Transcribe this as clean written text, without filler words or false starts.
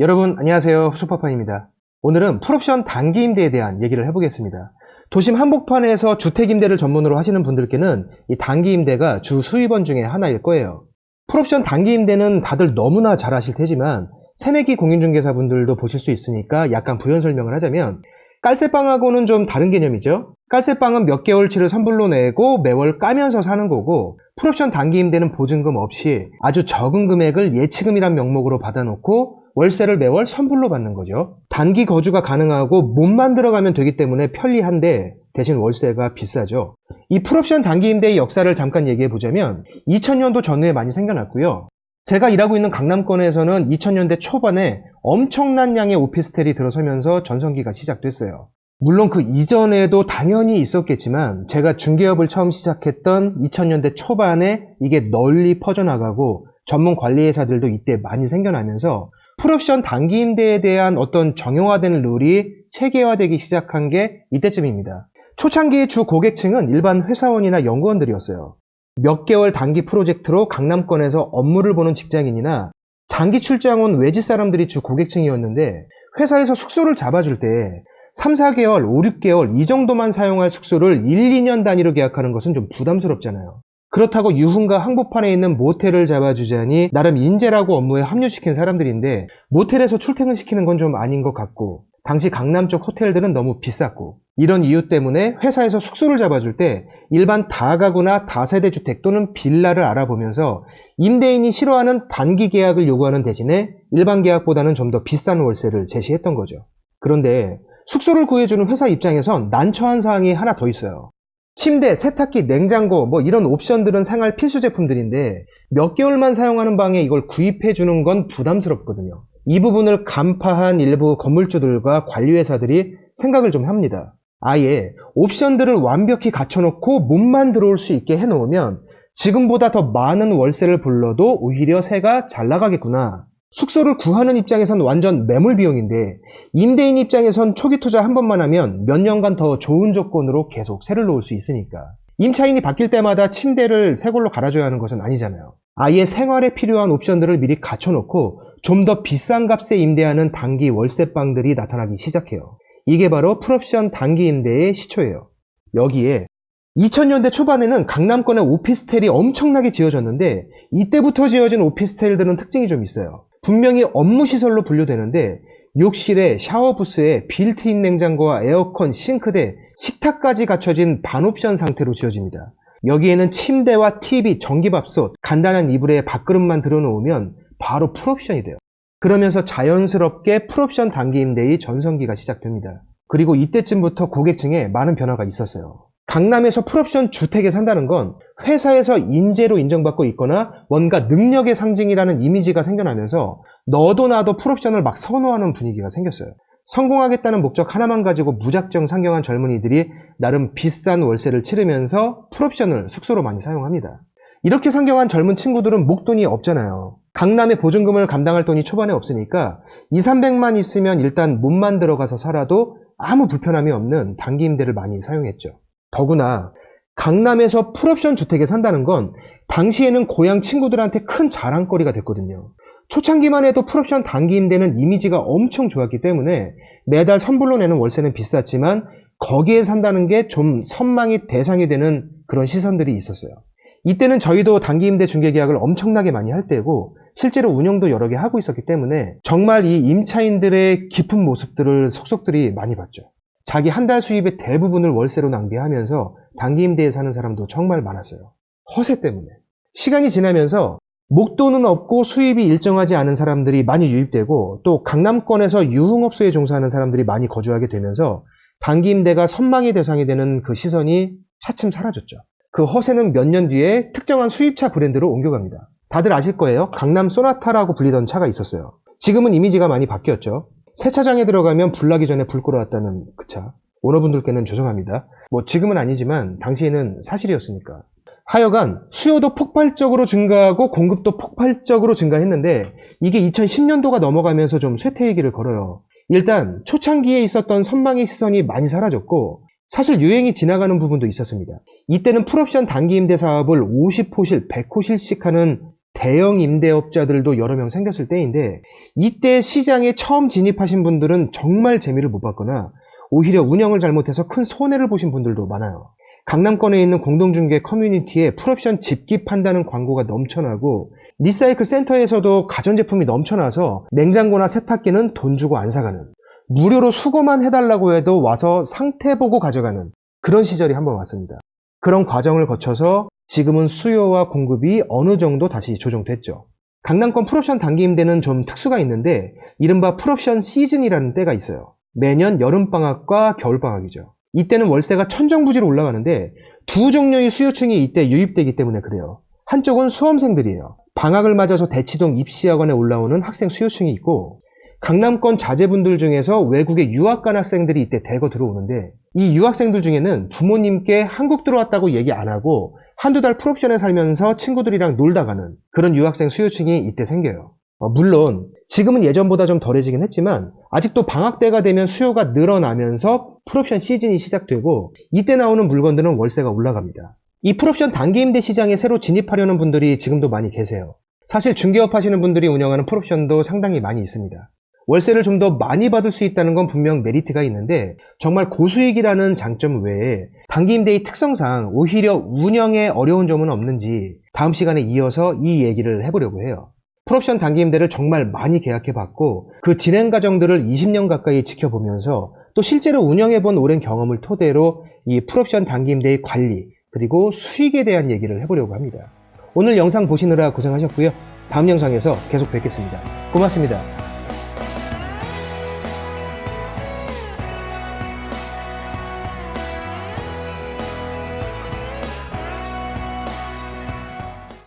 여러분 안녕하세요. 후소파판입니다. 오늘은 풀옵션 단기 임대에 대한 얘기를 해보겠습니다. 도심 한복판에서 주택 임대를 전문으로 하시는 분들께는 이 단기 임대가 주 수입원 중에 하나일 거예요. 풀옵션 단기 임대는 다들 너무나 잘 아실 테지만 새내기 공인중개사분들도 보실 수 있으니까 약간 부연 설명을 하자면 깔쇠방하고는 좀 다른 개념이죠. 깔쇠방은 몇 개월치를 선불로 내고 매월 까면서 사는 거고, 풀옵션 단기 임대는 보증금 없이 아주 적은 금액을 예치금이란 명목으로 받아놓고 월세를 매월 선불로 받는 거죠. 단기 거주가 가능하고 몸만 들어가면 되기 때문에 편리한데 대신 월세가 비싸죠. 이 풀옵션 단기 임대의 역사를 잠깐 얘기해 보자면 2000년도 전후에 많이 생겨났고요. 제가 일하고 있는 강남권에서는 2000년대 초반에 엄청난 양의 오피스텔이 들어서면서 전성기가 시작됐어요. 물론 그 이전에도 당연히 있었겠지만 제가 중개업을 처음 시작했던 2000년대 초반에 이게 널리 퍼져나가고 전문 관리회사들도 이때 많이 생겨나면서 풀옵션 단기 임대에 대한 어떤 정형화된 룰이 체계화되기 시작한 게 이때쯤입니다. 초창기의 주 고객층은 일반 회사원이나 연구원들이었어요. 몇 개월 단기 프로젝트로 강남권에서 업무를 보는 직장인이나 장기 출장 온 외지 사람들이 주 고객층이었는데, 회사에서 숙소를 잡아줄 때 3, 4개월, 5, 6개월 이 정도만 사용할 숙소를 1, 2년 단위로 계약하는 것은 좀 부담스럽잖아요. 그렇다고 유흥가 한복판에 있는 모텔을 잡아주자니 나름 인재라고 업무에 합류시킨 사람들인데 모텔에서 출퇴근시키는 건 좀 아닌 것 같고, 당시 강남 쪽 호텔들은 너무 비쌌고, 이런 이유 때문에 회사에서 숙소를 잡아줄 때 일반 다가구나 다세대 주택 또는 빌라를 알아보면서 임대인이 싫어하는 단기 계약을 요구하는 대신에 일반 계약보다는 좀 더 비싼 월세를 제시했던 거죠. 그런데 숙소를 구해주는 회사 입장에선 난처한 사항이 하나 더 있어요. 침대, 세탁기, 냉장고 이런 옵션들은 생활 필수 제품들인데 몇 개월만 사용하는 방에 이걸 구입해 주는 건 부담스럽거든요. 이 부분을 간파한 일부 건물주들과 관리회사들이 생각을 좀 합니다. 아예 옵션들을 완벽히 갖춰놓고 몸만 들어올 수 있게 해놓으면 지금보다 더 많은 월세를 불러도 오히려 세가 잘 나가겠구나. 숙소를 구하는 입장에선 완전 매몰 비용인데 임대인 입장에선 초기 투자 한 번만 하면 몇 년간 더 좋은 조건으로 계속 세를 놓을 수 있으니까. 임차인이 바뀔 때마다 침대를 새 걸로 갈아줘야 하는 것은 아니잖아요. 아예 생활에 필요한 옵션들을 미리 갖춰놓고 좀 더 비싼 값에 임대하는 단기 월세방들이 나타나기 시작해요. 이게 바로 풀옵션 단기 임대의 시초예요. 여기에 2000년대 초반에는 강남권에 오피스텔이 엄청나게 지어졌는데 이때부터 지어진 오피스텔들은 특징이 좀 있어요. 분명히 업무시설로 분류되는데 욕실에 샤워부스에 빌트인 냉장고와 에어컨, 싱크대, 식탁까지 갖춰진 반옵션 상태로 지어집니다. 여기에는 침대와 TV, 전기밥솥, 간단한 이불에 밥그릇만 들어놓으면 바로 풀옵션이 돼요. 그러면서 자연스럽게 풀옵션 단기 임대의 전성기가 시작됩니다. 그리고 이때쯤부터 고객층에 많은 변화가 있었어요. 강남에서 풀옵션 주택에 산다는 건 회사에서 인재로 인정받고 있거나 뭔가 능력의 상징이라는 이미지가 생겨나면서 너도 나도 풀옵션을 막 선호하는 분위기가 생겼어요. 성공하겠다는 목적 하나만 가지고 무작정 상경한 젊은이들이 나름 비싼 월세를 치르면서 풀옵션을 숙소로 많이 사용합니다. 이렇게 상경한 젊은 친구들은 목돈이 없잖아요. 강남에 보증금을 감당할 돈이 초반에 없으니까 2, 300만 있으면 일단 몸만 들어가서 살아도 아무 불편함이 없는 단기 임대를 많이 사용했죠. 더구나 강남에서 풀옵션 주택에 산다는 건 당시에는 고향 친구들한테 큰 자랑거리가 됐거든요. 초창기만 해도 풀옵션 단기 임대는 이미지가 엄청 좋았기 때문에 매달 선불로 내는 월세는 비쌌지만 거기에 산다는 게 좀 선망의 대상이 되는 그런 시선들이 있었어요. 이때는 저희도 단기 임대 중개 계약을 엄청나게 많이 할 때고 실제로 운영도 여러 개 하고 있었기 때문에 정말 이 임차인들의 깊은 모습들을 속속들이 많이 봤죠. 자기 한 달 수입의 대부분을 월세로 낭비하면서 단기 임대에 사는 사람도 정말 많았어요. 허세 때문에. 시간이 지나면서 목돈은 없고 수입이 일정하지 않은 사람들이 많이 유입되고 또 강남권에서 유흥업소에 종사하는 사람들이 많이 거주하게 되면서 단기 임대가 선망의 대상이 되는 그 시선이 차츰 사라졌죠. 그 허세는 몇 년 뒤에 특정한 수입차 브랜드로 옮겨갑니다. 다들 아실 거예요. 강남 소나타라고 불리던 차가 있었어요. 지금은 이미지가 많이 바뀌었죠. 세차장에 들어가면 불 나기 전에 불 끌어왔다는 그 차. 오너분들께는 죄송합니다. 지금은 아니지만 당시에는 사실이었으니까. 하여간 수요도 폭발적으로 증가하고 공급도 폭발적으로 증가했는데 이게 2010년도가 넘어가면서 좀 쇠퇴의 길을 걸어요. 일단 초창기에 있었던 선망의 시선이 많이 사라졌고 사실 유행이 지나가는 부분도 있었습니다. 이때는 풀옵션 단기 임대 사업을 50호실, 100호실씩 하는 대형 임대업자들도 여러 명 생겼을 때인데, 이때 시장에 처음 진입하신 분들은 정말 재미를 못 봤거나 오히려 운영을 잘못해서 큰 손해를 보신 분들도 많아요. 강남권에 있는 공동중개 커뮤니티에 풀옵션 집기 판다는 광고가 넘쳐나고, 리사이클 센터에서도 가전제품이 넘쳐나서 냉장고나 세탁기는 돈 주고 안 사가는, 무료로 수거만 해달라고 해도 와서 상태 보고 가져가는 그런 시절이 한번 왔습니다. 그런 과정을 거쳐서 지금은 수요와 공급이 어느 정도 다시 조정됐죠. 강남권 풀옵션 단기 임대는 좀 특수가 있는데, 이른바 풀옵션 시즌이라는 때가 있어요. 매년 여름방학과 겨울방학이죠. 이때는 월세가 천정부지로 올라가는데 두 종류의 수요층이 이때 유입되기 때문에 그래요. 한쪽은 수험생들이에요. 방학을 맞아서 대치동 입시학원에 올라오는 학생 수요층이 있고, 강남권 자제분들 중에서 외국에 유학 간 학생들이 이때 대거 들어오는데, 이 유학생들 중에는 부모님께 한국 들어왔다고 얘기 안 하고 한두 달 풀옵션에 살면서 친구들이랑 놀다 가는 그런 유학생 수요층이 이때 생겨요. 물론 지금은 예전보다 좀 덜해지긴 했지만 아직도 방학 때가 되면 수요가 늘어나면서 풀옵션 시즌이 시작되고, 이때 나오는 물건들은 월세가 올라갑니다. 이 풀옵션 단기 임대 시장에 새로 진입하려는 분들이 지금도 많이 계세요. 사실 중개업 하시는 분들이 운영하는 풀옵션도 상당히 많이 있습니다. 월세를 좀 더 많이 받을 수 있다는 건 분명 메리트가 있는데, 정말 고수익이라는 장점 외에 단기 임대의 특성상 오히려 운영에 어려운 점은 없는지 다음 시간에 이어서 이 얘기를 해보려고 해요. 풀옵션 단기 임대를 정말 많이 계약해봤고 그 진행 과정들을 20년 가까이 지켜보면서 또 실제로 운영해본 오랜 경험을 토대로 이 풀옵션 단기 임대의 관리 그리고 수익에 대한 얘기를 해보려고 합니다. 오늘 영상 보시느라 고생하셨고요. 다음 영상에서 계속 뵙겠습니다. 고맙습니다.